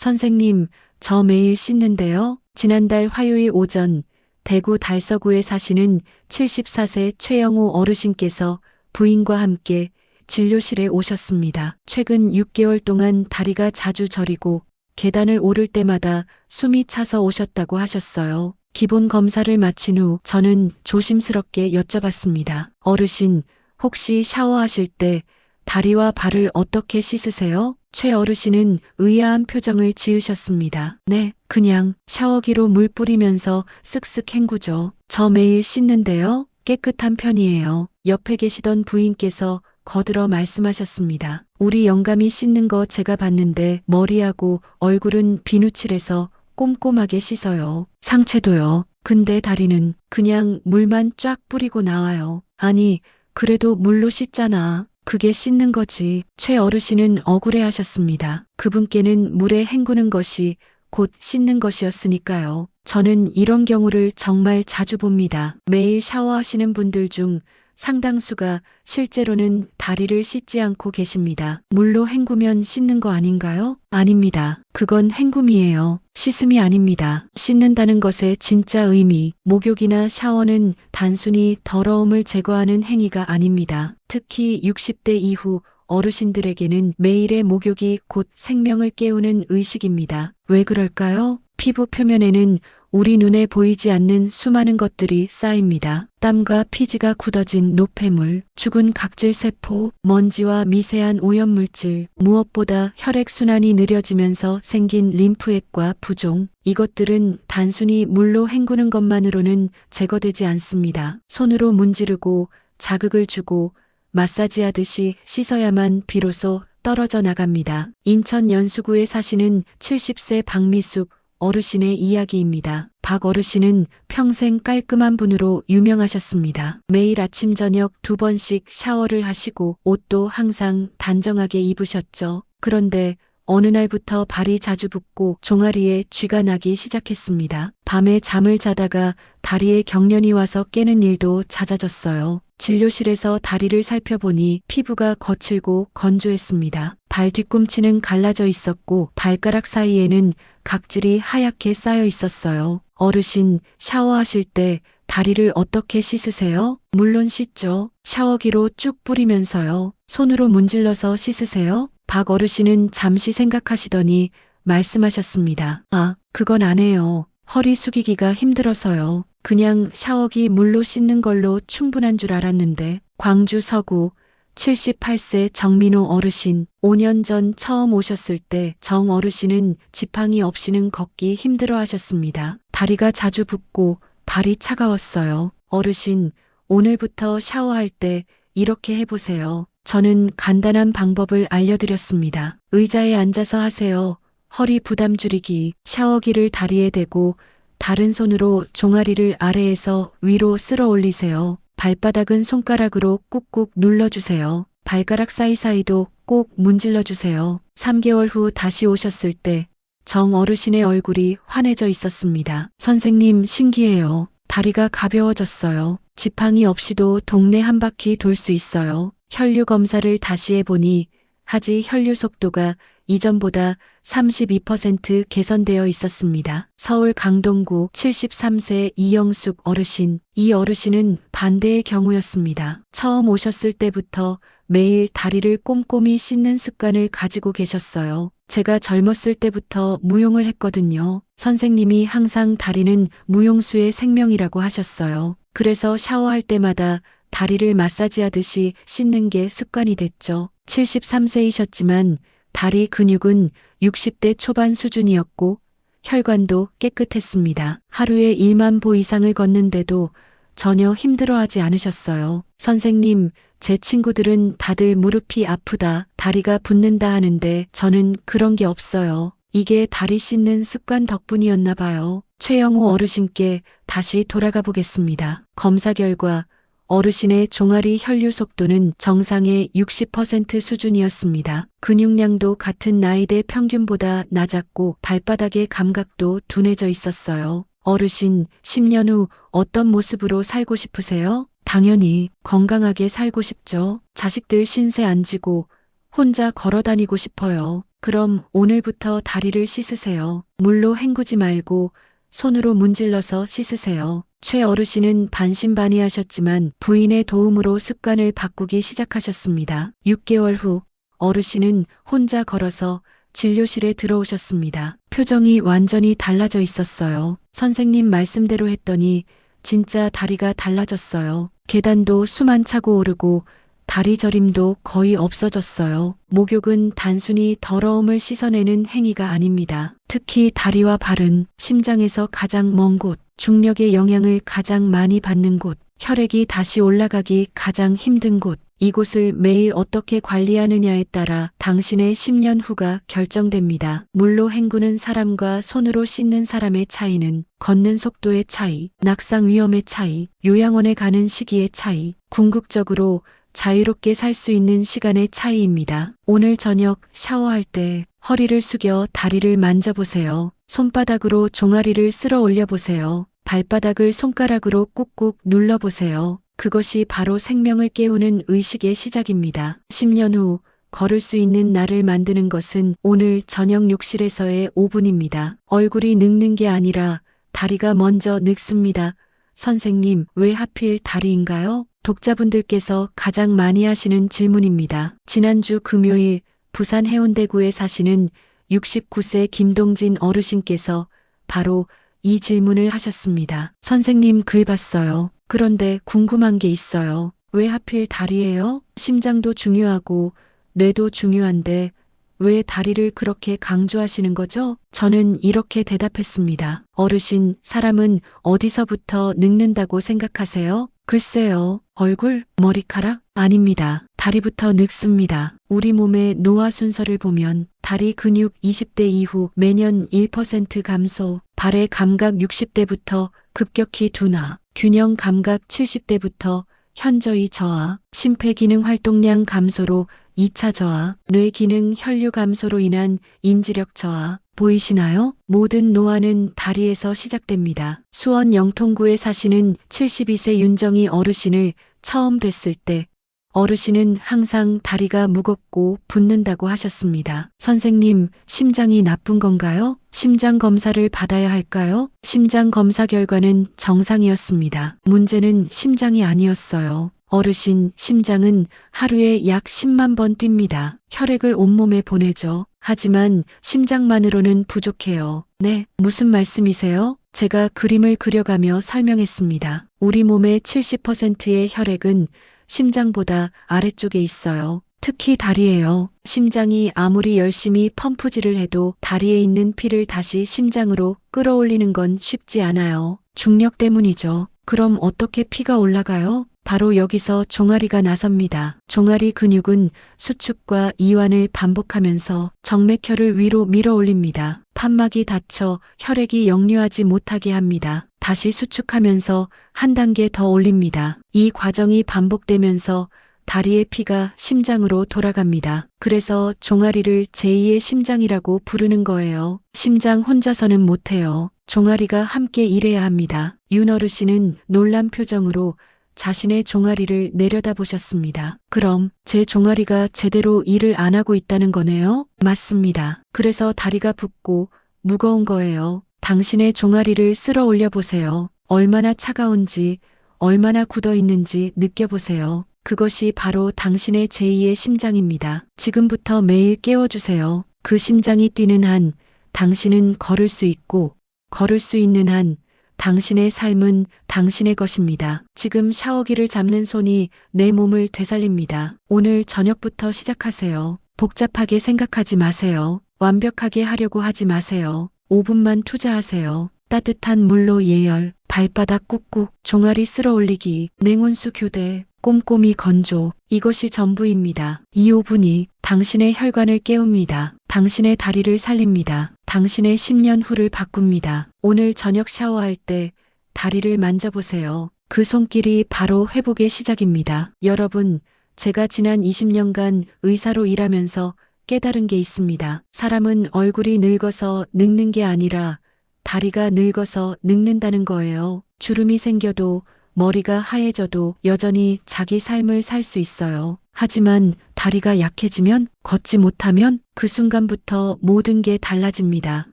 선생님, 저 매일 씻는데요. 지난달 화요일 오전 대구 달서구에 사시는 74세 최영호 어르신께서 부인과 함께 진료실에 오셨습니다. 최근 6개월 동안 다리가 자주 저리고 계단을 오를 때마다 숨이 차서 오셨다고 하셨어요. 기본 검사를 마친 후 저는 조심스럽게 여쭤봤습니다. 어르신, 혹시 샤워하실 때 다리와 발을 어떻게 씻으세요? 최 어르신은 의아한 표정을 지으셨습니다. 네, 그냥 샤워기로 물 뿌리면서 쓱쓱 헹구죠. 저 매일 씻는데요. 깨끗한 편이에요. 옆에 계시던 부인께서 거들어 말씀하셨습니다. 우리 영감이 씻는 거 제가 봤는데 머리하고 얼굴은 비누칠해서 꼼꼼하게 씻어요. 상체도요. 근데 다리는 그냥 물만 쫙 뿌리고 나와요. 아니, 그래도 물로 씻잖아. 그게 씻는 거지. 최 어르신은 억울해 하셨습니다. 그분께는 물에 헹구는 것이 곧 씻는 것이었으니까요. 저는 이런 경우를 정말 자주 봅니다. 매일 샤워하시는 분들 중 상당수가 실제로는 다리를 씻지 않고 계십니다. 물로 헹구면 씻는 거 아닌가요? 아닙니다. 그건 헹굼이에요. 씻음이 아닙니다. 씻는다는 것의 진짜 의미, 목욕이나 샤워는 단순히 더러움을 제거하는 행위가 아닙니다. 특히 60대 이후 어르신들에게는 매일의 목욕이 곧 생명을 깨우는 의식입니다. 왜 그럴까요? 피부 표면에는 우리 눈에 보이지 않는 수많은 것들이 쌓입니다. 땀과 피지가 굳어진 노폐물, 죽은 각질세포, 먼지와 미세한 오염물질, 무엇보다 혈액순환이 느려지면서 생긴 림프액과 부종, 이것들은 단순히 물로 헹구는 것만으로는 제거되지 않습니다. 손으로 문지르고 자극을 주고 마사지하듯이 씻어야만 비로소 떨어져 나갑니다. 인천 연수구에 사시는 70세 박미숙 어르신의 이야기입니다. 박 어르신은 평생 깔끔한 분으로 유명하셨습니다. 매일 아침 저녁 2번씩 샤워를 하시고 옷도 항상 단정하게 입으셨죠. 그런데 어느 날부터 발이 자주 붓고 종아리에 쥐가 나기 시작했습니다. 밤에 잠을 자다가 다리에 경련이 와서 깨는 일도 잦아졌어요. 진료실에서 다리를 살펴보니 피부가 거칠고 건조했습니다. 발 뒤꿈치는 갈라져 있었고 발가락 사이에는 각질이 하얗게 쌓여 있었어요. 어르신, 샤워하실 때 다리를 어떻게 씻으세요? 물론 씻죠. 샤워기로 쭉 뿌리면서요. 손으로 문질러서 씻으세요? 박 어르신은 잠시 생각하시더니 말씀하셨습니다. 아, 그건 안 해요. 허리 숙이기가 힘들어서요. 그냥 샤워기 물로 씻는 걸로 충분한 줄 알았는데. 광주 서구 78세 정민호 어르신, 5년 전 처음 오셨을 때 정 어르신은 지팡이 없이는 걷기 힘들어 하셨습니다. 다리가 자주 붓고 발이 차가웠어요. 어르신, 오늘부터 샤워할 때 이렇게 해보세요. 저는 간단한 방법을 알려드렸습니다. 의자에 앉아서 하세요. 허리 부담 줄이기. 샤워기를 다리에 대고 다른 손으로 종아리를 아래에서 위로 쓸어 올리세요. 발바닥은 손가락으로 꾹꾹 눌러주세요. 발가락 사이사이도 꼭 문질러주세요. 3개월 후 다시 오셨을 때 정 어르신의 얼굴이 환해져 있었습니다. 선생님, 신기해요. 다리가 가벼워졌어요. 지팡이 없이도 동네 한 바퀴 돌 수 있어요. 혈류 검사를 다시 해보니 하지 혈류 속도가 이전보다 32% 개선되어 있었습니다. 서울 강동구 73세 이영숙 어르신. 이 어르신은 반대의 경우였습니다. 처음 오셨을 때부터 매일 다리를 꼼꼼히 씻는 습관을 가지고 계셨어요. 제가 젊었을 때부터 무용을 했거든요. 선생님이 항상 다리는 무용수의 생명이라고 하셨어요. 그래서 샤워할 때마다 다리를 마사지하듯이 씻는 게 습관이 됐죠. 73세이셨지만 다리 근육은 60대 초반 수준이었고 혈관도 깨끗했습니다. 하루에 1만 보 이상을 걷는데도 전혀 힘들어하지 않으셨어요. 선생님, 제 친구들은 다들 무릎이 아프다, 다리가 붓는다 하는데 저는 그런 게 없어요. 이게 다리 씻는 습관 덕분이었나 봐요. 최영호 어르신께 다시 돌아가 보겠습니다. 검사 결과 어르신의 종아리 혈류 속도는 정상의 60% 수준이었습니다. 근육량도 같은 나이대 평균보다 낮았고 발바닥의 감각도 둔해져 있었어요. 어르신, 10년 후 어떤 모습으로 살고 싶으세요? 당연히 건강하게 살고 싶죠. 자식들 신세 안 지고 혼자 걸어 다니고 싶어요. 그럼 오늘부터 다리를 씻으세요. 물로 헹구지 말고 손으로 문질러서 씻으세요. 최 어르신은 반신반의하셨지만 부인의 도움으로 습관을 바꾸기 시작하셨습니다. 6개월 후 어르신은 혼자 걸어서 진료실에 들어오셨습니다. 표정이 완전히 달라져 있었어요. 선생님 말씀대로 했더니 진짜 다리가 달라졌어요. 계단도 수만 차고 오르고 다리 저림도 거의 없어졌어요. 목욕은 단순히 더러움을 씻어내는 행위가 아닙니다. 특히 다리와 발은 심장에서 가장 먼 곳, 중력의 영향을 가장 많이 받는 곳, 혈액이 다시 올라가기 가장 힘든 곳, 이곳을 매일 어떻게 관리하느냐에 따라 당신의 10년 후가 결정됩니다. 물로 헹구는 사람과 손으로 씻는 사람의 차이는 걷는 속도의 차이, 낙상 위험의 차이, 요양원에 가는 시기의 차이, 궁극적으로 자유롭게 살 수 있는 시간의 차이입니다. 오늘 저녁 샤워할 때 허리를 숙여 다리를 만져보세요. 손바닥으로 종아리를 쓸어 올려보세요. 발바닥을 손가락으로 꾹꾹 눌러보세요. 그것이 바로 생명을 깨우는 의식의 시작입니다. 10년 후 걸을 수 있는 나를 만드는 것은 오늘 저녁 욕실에서의 5분입니다. 얼굴이 늙는 게 아니라 다리가 먼저 늙습니다. 선생님, 왜 하필 다리인가요? 독자분들께서 가장 많이 하시는 질문입니다. 지난주 금요일 부산 해운대구에 사시는 69세 김동진 어르신께서 바로 이 질문을 하셨습니다. 선생님 글 봤어요. 그런데 궁금한 게 있어요. 왜 하필 다리예요? 심장도 중요하고 뇌도 중요한데 왜 다리를 그렇게 강조하시는 거죠? 저는 이렇게 대답했습니다. 어르신, 사람은 어디서부터 늙는다고 생각하세요? 글쎄요, 얼굴, 머리카락? 아닙니다. 다리부터 늙습니다. 우리 몸의 노화 순서를 보면 다리 근육 20대 이후 매년 1% 감소, 발의 감각 60대부터 급격히 둔화, 균형 감각 70대부터 현저히 저하, 심폐기능 활동량 감소로 2차 저하, 뇌기능 혈류 감소로 인한 인지력 저하. 보이시나요? 모든 노화는 다리에서 시작됩니다. 수원 영통구에 사시는 72세 윤정희 어르신을 처음 뵀을 때 어르신은 항상 다리가 무겁고 붓는다고 하셨습니다. 선생님, 심장이 나쁜 건가요? 심장 검사를 받아야 할까요? 심장 검사 결과는 정상이었습니다. 문제는 심장이 아니었어요. 어르신, 심장은 하루에 약 10만 번 뜁니다. 혈액을 온몸에 보내죠. 하지만 심장만으로는 부족해요. 네, 무슨 말씀이세요? 제가 그림을 그려가며 설명했습니다. 우리 몸의 70%의 혈액은 심장보다 아래쪽에 있어요. 특히 다리예요. 심장이 아무리 열심히 펌프질을 해도 다리에 있는 피를 다시 심장으로 끌어올리는 건 쉽지 않아요. 중력 때문이죠. 그럼 어떻게 피가 올라가요? 바로 여기서 종아리가 나섭니다. 종아리 근육은 수축과 이완을 반복하면서 정맥혈을 위로 밀어 올립니다. 판막이 닫혀 혈액이 역류하지 못하게 합니다. 다시 수축하면서 한 단계 더 올립니다. 이 과정이 반복되면서 다리의 피가 심장으로 돌아갑니다. 그래서 종아리를 제2의 심장이라고 부르는 거예요. 심장 혼자서는 못해요. 종아리가 함께 일해야 합니다. 윤 어르신은 놀란 표정으로 자신의 종아리를 내려다보셨습니다. 그럼 제 종아리가 제대로 일을 안 하고 있다는 거네요? 맞습니다. 그래서 다리가 붓고 무거운 거예요. 당신의 종아리를 쓸어 올려보세요. 얼마나 차가운지, 얼마나 굳어 있는지 느껴보세요. 그것이 바로 당신의 제2의 심장입니다. 지금부터 매일 깨워주세요. 그 심장이 뛰는 한 당신은 걸을 수 있고, 걸을 수 있는 한 당신의 삶은 당신의 것입니다. 지금 샤워기를 잡는 손이 내 몸을 되살립니다. 오늘 저녁부터 시작하세요. 복잡하게 생각하지 마세요. 완벽하게 하려고 하지 마세요. 5분만 투자하세요. 따뜻한 물로 예열, 발바닥 꾹꾹, 종아리 쓸어 올리기, 냉온수 교대, 꼼꼼히 건조. 이것이 전부입니다. 이 5분이 당신의 혈관을 깨웁니다. 당신의 다리를 살립니다. 당신의 10년 후를 바꿉니다. 오늘 저녁 샤워할 때 다리를 만져보세요. 그 손길이 바로 회복의 시작입니다. 여러분, 제가 지난 20년간 의사로 일하면서 깨달은 게 있습니다. 사람은 얼굴이 늙어서 늙는 게 아니라 다리가 늙어서 늙는다는 거예요. 주름이 생겨도 머리가 하얘져도 여전히 자기 삶을 살 수 있어요. 하지만 다리가 약해지면, 걷지 못하면 그 순간부터 모든 게 달라집니다.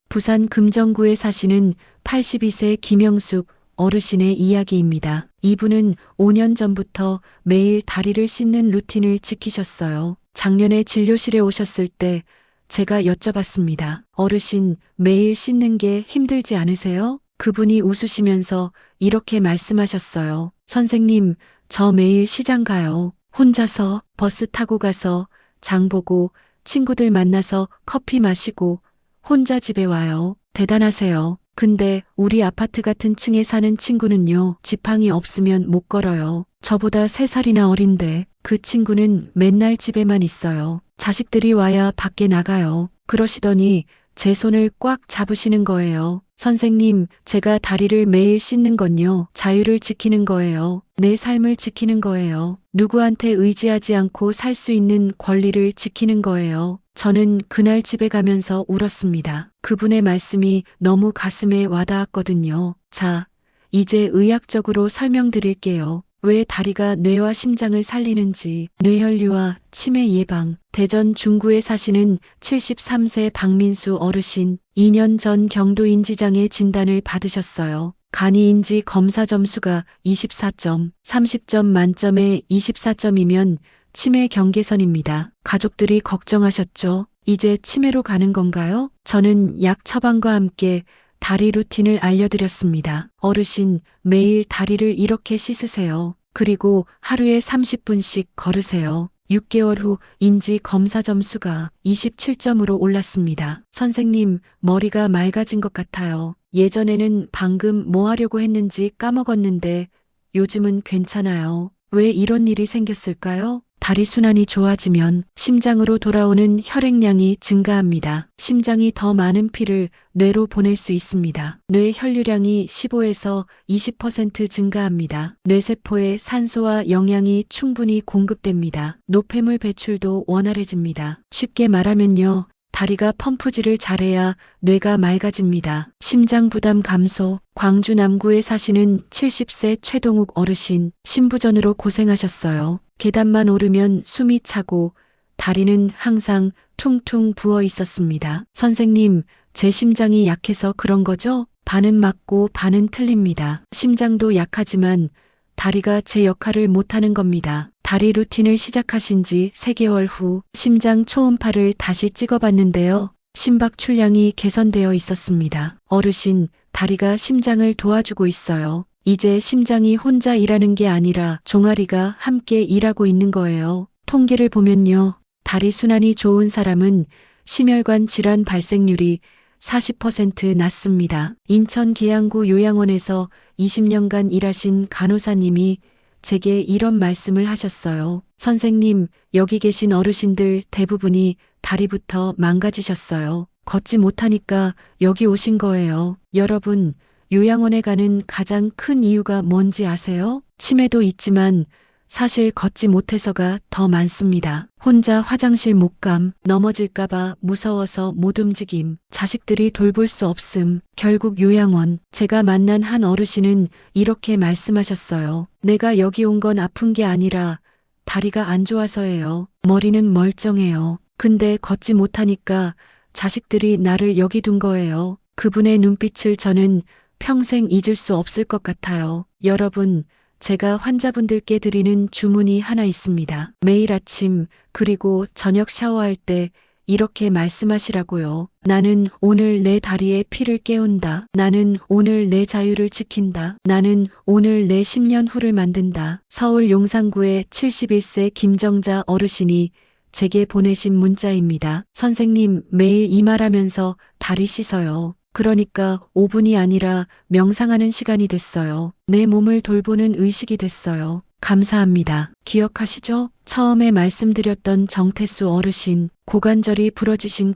부산 금정구에 사시는 82세 김영숙 어르신의 이야기입니다. 이분은 5년 전부터 매일 다리를 씻는 루틴을 지키셨어요. 작년에 진료실에 오셨을 때 제가 여쭤봤습니다. 어르신, 매일 씻는 게 힘들지 않으세요? 그분이 웃으시면서 이렇게 말씀하셨어요. 선생님, 저 매일 시장 가요. 혼자서 버스 타고 가서 장 보고 친구들 만나서 커피 마시고 혼자 집에 와요. 대단하세요. 근데 우리 아파트 같은 층에 사는 친구는요, 지팡이 없으면 못 걸어요. 저보다 3살이나 어린데 그 친구는 맨날 집에만 있어요. 자식들이 와야 밖에 나가요. 그러시더니 제 손을 꽉 잡으시는 거예요. 선생님, 제가 다리를 매일 씻는 건요, 자유를 지키는 거예요. 내 삶을 지키는 거예요. 누구한테 의지하지 않고 살 수 있는 권리를 지키는 거예요. 저는 그날 집에 가면서 울었습니다. 그분의 말씀이 너무 가슴에 와닿았거든요. 자, 이제 의학적으로 설명드릴게요. 왜 다리가 뇌와 심장을 살리는지, 뇌혈류와 치매 예방. 대전 중구에 사시는 73세 박민수 어르신, 2년 전 경도 인지장애 진단을 받으셨어요. 간이 인지 검사 점수가 24점, 30점 만점에 24점이면 치매 경계선입니다. 가족들이 걱정하셨죠. 이제 치매로 가는 건가요? 저는 약 처방과 함께 다리 루틴을 알려드렸습니다. 어르신, 매일 다리를 이렇게 씻으세요. 그리고 하루에 30분씩 걸으세요. 6개월 후 인지 검사 점수가 27점으로 올랐습니다. 선생님, 머리가 맑아진 것 같아요. 예전에는 방금 뭐 하려고 했는지 까먹었는데 요즘은 괜찮아요. 왜 이런 일이 생겼을까요? 다리 순환이 좋아지면 심장으로 돌아오는 혈액량이 증가합니다. 심장이 더 많은 피를 뇌로 보낼 수 있습니다. 뇌 혈류량이 15에서 20% 증가합니다. 뇌세포에 산소와 영양이 충분히 공급됩니다. 노폐물 배출도 원활해집니다. 쉽게 말하면요, 다리가 펌프질을 잘해야 뇌가 맑아집니다. 심장 부담 감소. 광주 남구에 사시는 70세 최동욱 어르신, 신부전으로 고생하셨어요. 계단만 오르면 숨이 차고 다리는 항상 퉁퉁 부어 있었습니다. 선생님, 제 심장이 약해서 그런 거죠? 반은 맞고 반은 틀립니다. 심장도 약하지만 다리가 제 역할을 못하는 겁니다. 다리 루틴을 시작하신 지 3개월 후 심장 초음파를 다시 찍어봤는데요. 심박 출량이 개선되어 있었습니다. 어르신, 다리가 심장을 도와주고 있어요. 이제 심장이 혼자 일하는 게 아니라 종아리가 함께 일하고 있는 거예요. 통계를 보면요, 다리 순환이 좋은 사람은 심혈관 질환 발생률이 40% 낮습니다. 인천 계양구 요양원에서 20년간 일하신 간호사님이 제게 이런 말씀을 하셨어요. 선생님, 여기 계신 어르신들 대부분이 다리부터 망가지셨어요. 걷지 못하니까 여기 오신 거예요. 여러분, 요양원에 가는 가장 큰 이유가 뭔지 아세요? 치매도 있지만 사실 걷지 못해서가 더 많습니다. 혼자 화장실 못 감, 넘어질까봐 무서워서 못 움직임, 자식들이 돌볼 수 없음, 결국 요양원. 제가 만난 한 어르신은 이렇게 말씀하셨어요. 내가 여기 온 건 아픈 게 아니라 다리가 안 좋아서예요. 머리는 멀쩡해요. 근데 걷지 못하니까 자식들이 나를 여기 둔 거예요. 그분의 눈빛을 저는 평생 잊을 수 없을 것 같아요. 여러분, 제가 환자분들께 드리는 주문이 하나 있습니다. 매일 아침 그리고 저녁 샤워할 때 이렇게 말씀하시라고요. 나는 오늘 내 다리에 피를 깨운다. 나는 오늘 내 자유를 지킨다. 나는 오늘 내 10년 후를 만든다. 서울 용산구의 71세 김정자 어르신이 제게 보내신 문자입니다. 선생님, 매일 이 말하면서 다리 씻어요. 그러니까 5분이 아니라 명상하는 시간이 됐어요. 내 몸을 돌보는 의식이 됐어요. 감사합니다. 기억하시죠? 처음에 말씀드렸던 정태수 어르신, 고관절이 부러지신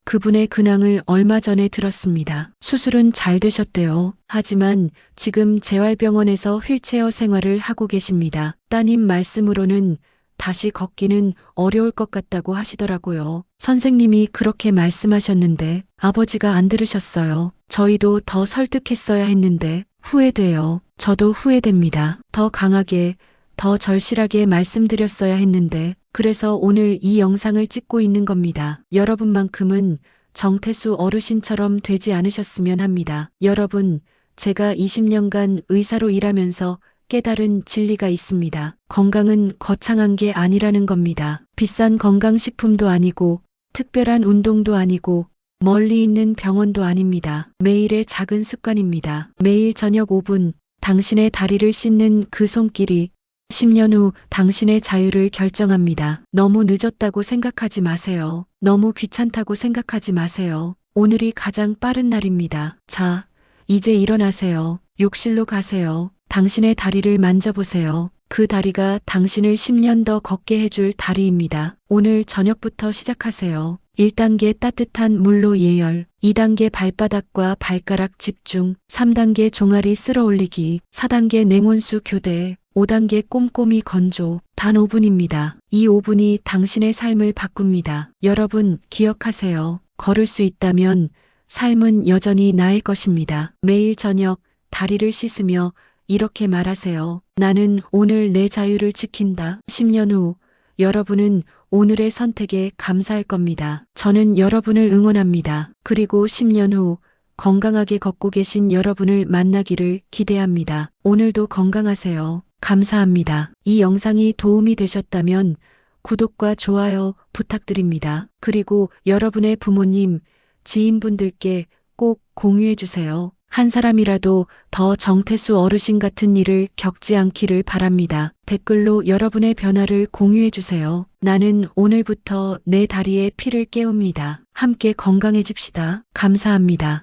그분의 근황을 얼마 전에 들었습니다. 수술은 잘 되셨대요. 하지만 지금 재활병원에서 휠체어 생활을 하고 계십니다. 따님 말씀으로는 다시 걷기는 어려울 것 같다고 하시더라고요. 선생님이 그렇게 말씀하셨는데 아버지가 안 들으셨어요. 저희도 더 설득했어야 했는데 후회돼요. 저도 후회됩니다. 더 강하게, 더 절실하게 말씀드렸어야 했는데, 그래서 오늘 이 영상을 찍고 있는 겁니다. 여러분만큼은 정태수 어르신처럼 되지 않으셨으면 합니다. 여러분, 제가 20년간 의사로 일하면서 깨달은 진리가 있습니다. 건강은 거창한 게 아니라는 겁니다. 비싼 건강식품도 아니고, 특별한 운동도 아니고, 멀리 있는 병원도 아닙니다. 매일의 작은 습관입니다. 매일 저녁 5분, 당신의 다리를 씻는 그 손길이 10년 후 당신의 자유를 결정합니다. 너무 늦었다고 생각하지 마세요. 너무 귀찮다고 생각하지 마세요. 오늘이 가장 빠른 날입니다. 자, 이제 일어나세요. 욕실로 가세요. 당신의 다리를 만져보세요. 그 다리가 당신을 10년 더 걷게 해줄 다리입니다. 오늘 저녁부터 시작하세요. 1단계 따뜻한 물로 예열, 2단계 발바닥과 발가락 집중, 3단계 종아리 쓸어 올리기, 4단계 냉온수 교대, 5단계 꼼꼼히 건조. 단 5분입니다. 이 5분이 당신의 삶을 바꿉니다. 여러분, 기억하세요. 걸을 수 있다면 삶은 여전히 나의 것입니다. 매일 저녁 다리를 씻으며 이렇게 말하세요. 나는 오늘 내 자유를 지킨다. 10년 후 여러분은 오늘의 선택에 감사할 겁니다. 저는 여러분을 응원합니다. 그리고 10년 후 건강하게 걷고 계신 여러분을 만나기를 기대합니다. 오늘도 건강하세요. 감사합니다. 이 영상이 도움이 되셨다면 구독과 좋아요 부탁드립니다. 그리고 여러분의 부모님, 지인분들께 꼭 공유해 주세요. 한 사람이라도 더 정태수 어르신 같은 일을 겪지 않기를 바랍니다. 댓글로 여러분의 변화를 공유해 주세요. 나는 오늘부터 내 다리에 피를 깨웁니다. 함께 건강해집시다. 감사합니다.